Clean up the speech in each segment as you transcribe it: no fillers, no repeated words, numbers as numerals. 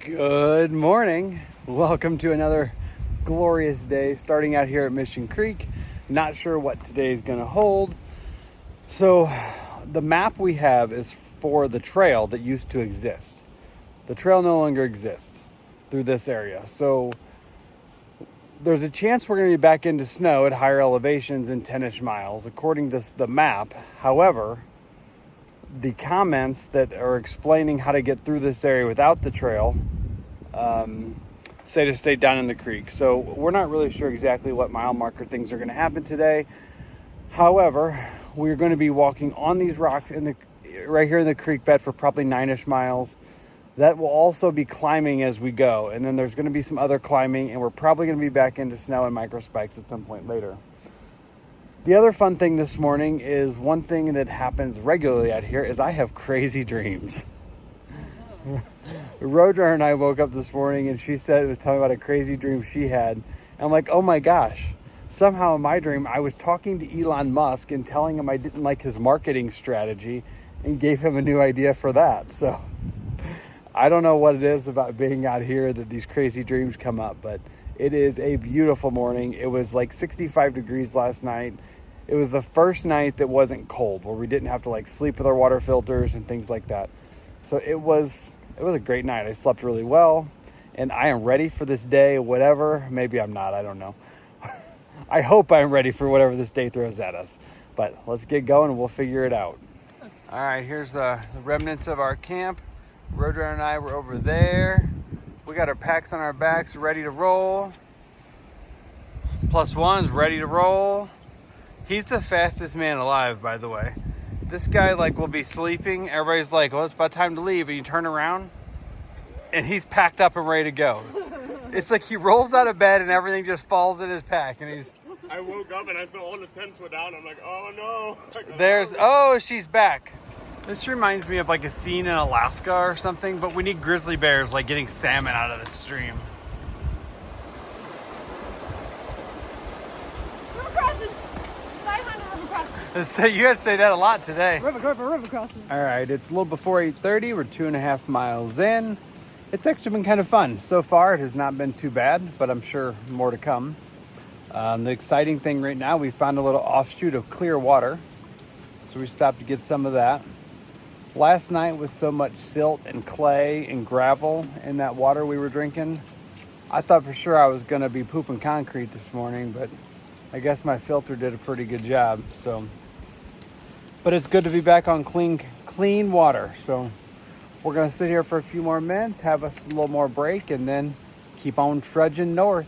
Good morning. Welcome to another glorious day starting out here at Mission Creek. Not sure what today is going to hold. So the map we have is for the trail that used to exist. The trail no longer exists through this area. So there's a chance we're going to be back into snow at higher elevations in 10-ish miles according to the map. However, the comments that are explaining how to get through this area without the trail say to stay down in the creek. So we're not really sure exactly what mile marker things are going to happen today. However, we're going to be walking on these rocks right here in the creek bed for probably 9-ish miles. That will also be climbing as we go. And then there's going to be some other climbing, and we're probably going to be back into snow and micro spikes at some point later. The other fun thing this morning is one thing that happens regularly out here is I have crazy dreams. Roadrunner and I woke up this morning and she said it was telling about a crazy dream she had. And I'm like, oh my gosh. Somehow in my dream, I was talking to Elon Musk and telling him I didn't like his marketing strategy and gave him a new idea for that. So I don't know what it is about being out here that these crazy dreams come up, but it is a beautiful morning. It was like 65 degrees last night. It was the first night that wasn't cold, where we didn't have to like sleep with our water filters and things like that. So it was a great night. I slept really well, and I am ready for this day, whatever. Maybe I'm not, I don't know. I hope I'm ready for whatever this day throws at us. But let's get going and we'll figure it out. All right, here's the remnants of our camp. Roadrunner and I were over there. We got our packs on our backs, ready to roll. +1's ready to roll. He's the fastest man alive, by the way. This guy will be sleeping. Everybody's like, well, it's about time to leave. And you turn around and he's packed up and ready to go. It's like he rolls out of bed and everything just falls in his pack. And I woke up and I saw all the tents were down. I'm like, oh no. Oh, she's back. This reminds me of a scene in Alaska or something, but we need grizzly bears getting salmon out of the stream. So you guys say that a lot today. River crossing. All right, it's a little before 8:30. We're 2.5 miles in. It's actually been kind of fun. So far, it has not been too bad, but I'm sure more to come. The exciting thing right now, we found a little offshoot of clear water. So we stopped to get some of that. Last night was so much silt and clay and gravel in that water we were drinking. I thought for sure I was going to be pooping concrete this morning, but I guess my filter did a pretty good job. But it's good to be back on clean water. So we're going to sit here for a few more minutes, have us a little more break, and then keep on trudging north.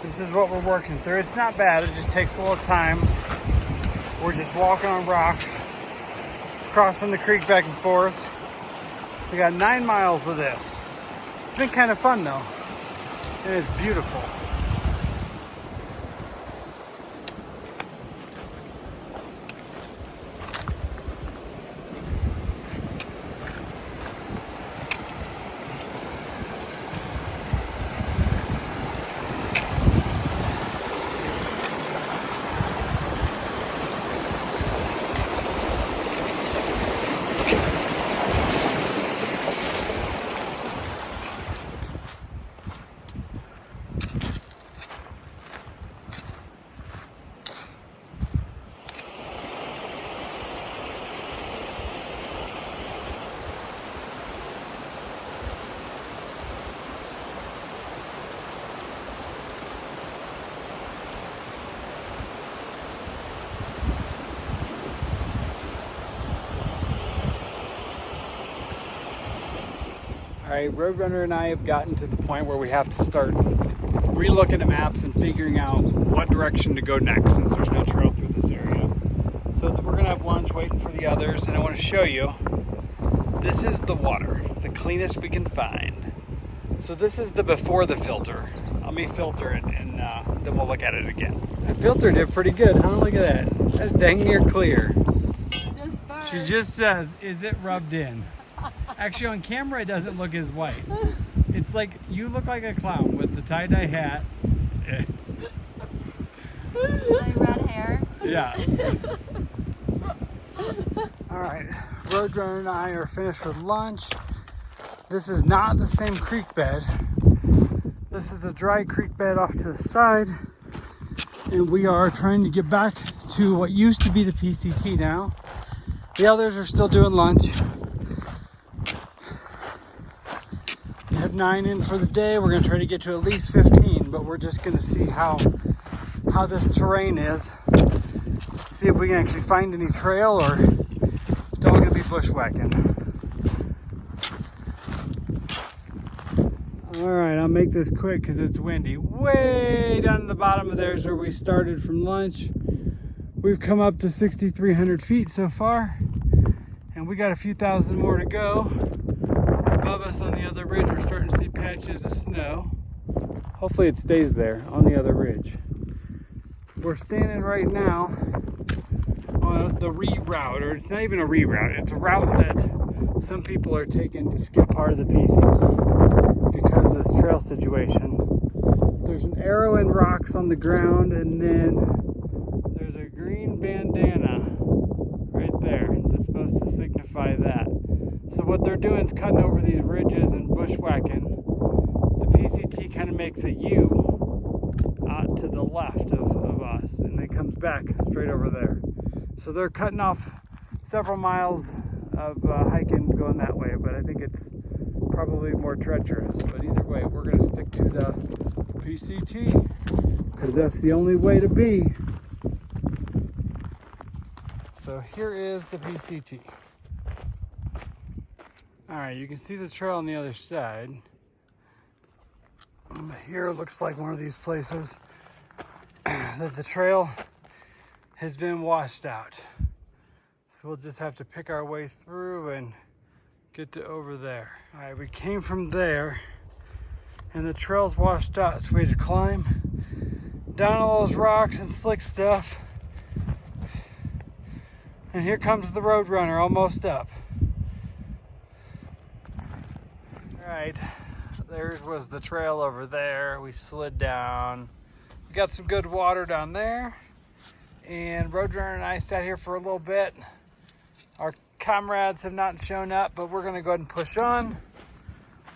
This is what we're working through. It's not bad, it just takes a little time. We're just walking on rocks, crossing the creek back and forth. We got 9 miles of this. It's been kind of fun though, and it's beautiful. right, Roadrunner and I have gotten to the point where we have to start re-looking at maps and figuring out what direction to go next since there's no trail through this area. So we're gonna have lunch waiting for the others, and I want to show you. This is the water, the cleanest we can find. So this is the before the filter. Let me filter it, and then we'll look at it again. I filtered it pretty good, huh? Look at that. That's dang near clear. She just says, is it rubbed in? Actually, on camera, it doesn't look as white. It's like, you look like a clown with the tie-dye hat. My red hair. Yeah. All right, Roadrunner and I are finished with lunch. This is not the same creek bed. This is a dry creek bed off to the side. And we are trying to get back to what used to be the PCT now. The others are still doing lunch. We have 9 in for the day. We're gonna try to get to at least 15, but we're just gonna see how this terrain is. See if we can actually find any trail or it's all gonna be bushwhacking. All right, I'll make this quick because it's windy. Way down at the bottom of there is where we started from lunch. We've come up to 6,300 feet so far, and we got a few thousand more to go. Above us on the other ridge, we're starting to see patches of snow. Hopefully it stays there on the other ridge. We're standing right now on the reroute, or it's not even a reroute, it's a route that some people are taking to skip part of the PCT because of this trail situation. There's an arrow and rocks on the ground, and then there's a green bandana right there that's supposed to signify that. So what they're doing is cutting over these ridges and bushwhacking. The PCT kind of makes a U out to the left of us, and then comes back straight over there. So they're cutting off several miles of hiking going that way, but I think it's probably more treacherous. But either way, we're going to stick to the PCT because that's the only way to be. So here is the PCT. All right, you can see the trail on the other side. Here it looks like one of these places that the trail has been washed out. So we'll just have to pick our way through and get to over there. All right, we came from there and the trail's washed out, so we had to climb down all those rocks and slick stuff. And here comes the Roadrunner, almost up. All right, there was the trail over there. We slid down. We got some good water down there. And Roadrunner and I sat here for a little bit. Our comrades have not shown up, but we're gonna go ahead and push on.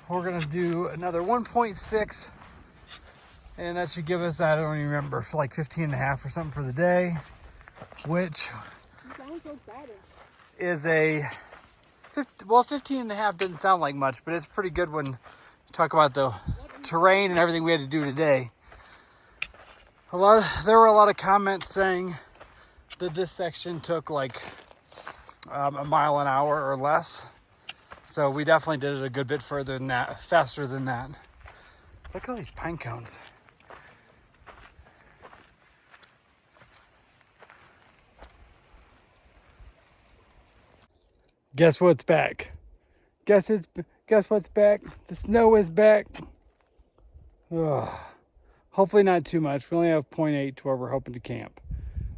We're gonna do another 1.6, and that should give us, I don't even remember, for like 15.5 or something for the day, which is a, well, 15.5 didn't sound like much, but it's pretty good when you talk about the terrain and everything we had to do today. There were a lot of comments saying that this section took like a mile an hour or less. So we definitely did it a good bit further than that, faster than that. Look at all these pine cones. Guess what's back? Guess what's back? The snow is back. Ugh. Hopefully not too much. We only have 0.8 to where we're hoping to camp.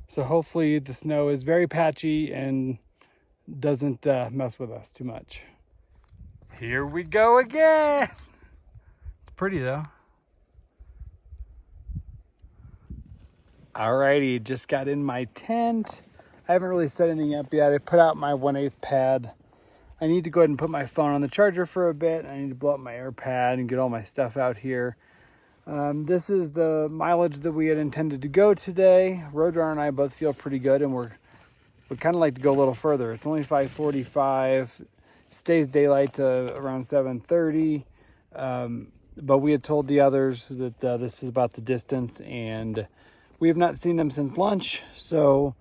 So hopefully the snow is very patchy and doesn't mess with us too much. Here we go again. It's pretty though. Alrighty, just got in my tent. I haven't really set anything up yet. I put out my 1/8 pad. I need to go ahead and put my phone on the charger for a bit. I need to blow up my AirPad and get all my stuff out here. This is the mileage that we had intended to go today. Roadrunner and I both feel pretty good, and we'd kind of like to go a little further. It's only 5:45. Stays daylight to around 7:30. But we had told the others that this is about the distance, and we have not seen them since lunch. So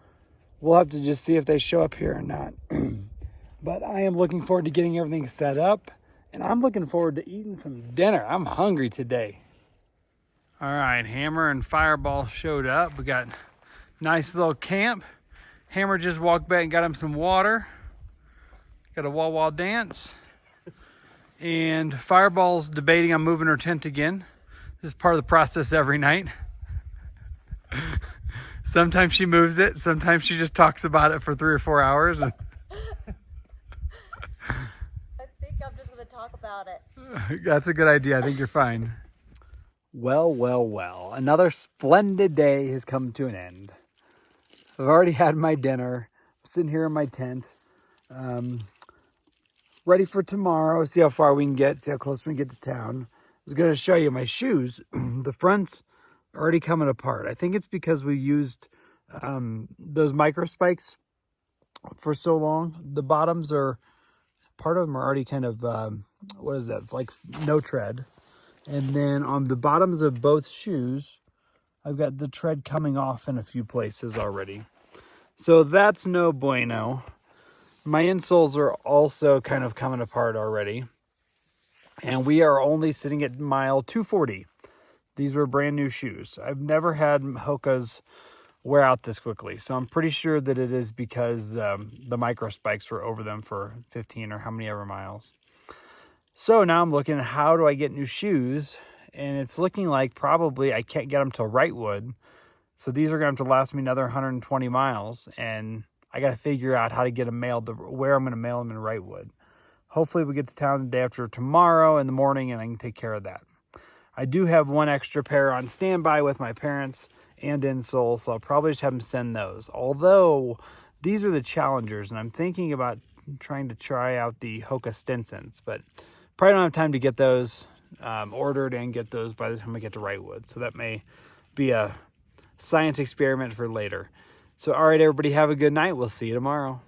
we'll have to just see if they show up here or not. But I am looking forward to getting everything set up And I'm looking forward to eating some dinner. I'm hungry today. All right, Hammer and Fireball showed up. We got nice little camp. Hammer just walked back and got him some water. Got a wah-wah dance. And Fireball's debating on moving her tent again. This is part of the process every night. Sometimes she moves it. Sometimes she just talks about it for 3 or 4 hours. I think I'm just going to talk about it. That's a good idea. I think you're fine. Well, well, well. Another splendid day has come to an end. I've already had my dinner. I'm sitting here in my tent. Ready for tomorrow. See how far we can get. See how close we can get to town. I was going to show you my shoes. The front's already coming apart. I think it's because we used those micro spikes for so long. The bottoms are, part of them are already kind of, what is that? Like no tread. And then on the bottoms of both shoes, I've got the tread coming off in a few places already. So that's no bueno. My insoles are also kind of coming apart already. And we are only sitting at mile 240. These were brand new shoes. I've never had Hoka's wear out this quickly. So I'm pretty sure that it is because the micro spikes were over them for 15 or how many ever miles. So now I'm looking at how do I get new shoes, and it's looking like probably I can't get them to Wrightwood. So these are going to have to last me another 120 miles, and I got to figure out how to get them mailed to where I'm going to mail them in Wrightwood. Hopefully we get to town the day after tomorrow in the morning, and I can take care of that. I do have one extra pair on standby with my parents and insole, so I'll probably just have them send those. Although these are the Challengers, and I'm thinking about trying to try out the Hoka Stinsons, but probably don't have time to get those ordered and get those by the time I get to Wrightwood. So that may be a science experiment for later. So, all right, everybody, have a good night. We'll see you tomorrow.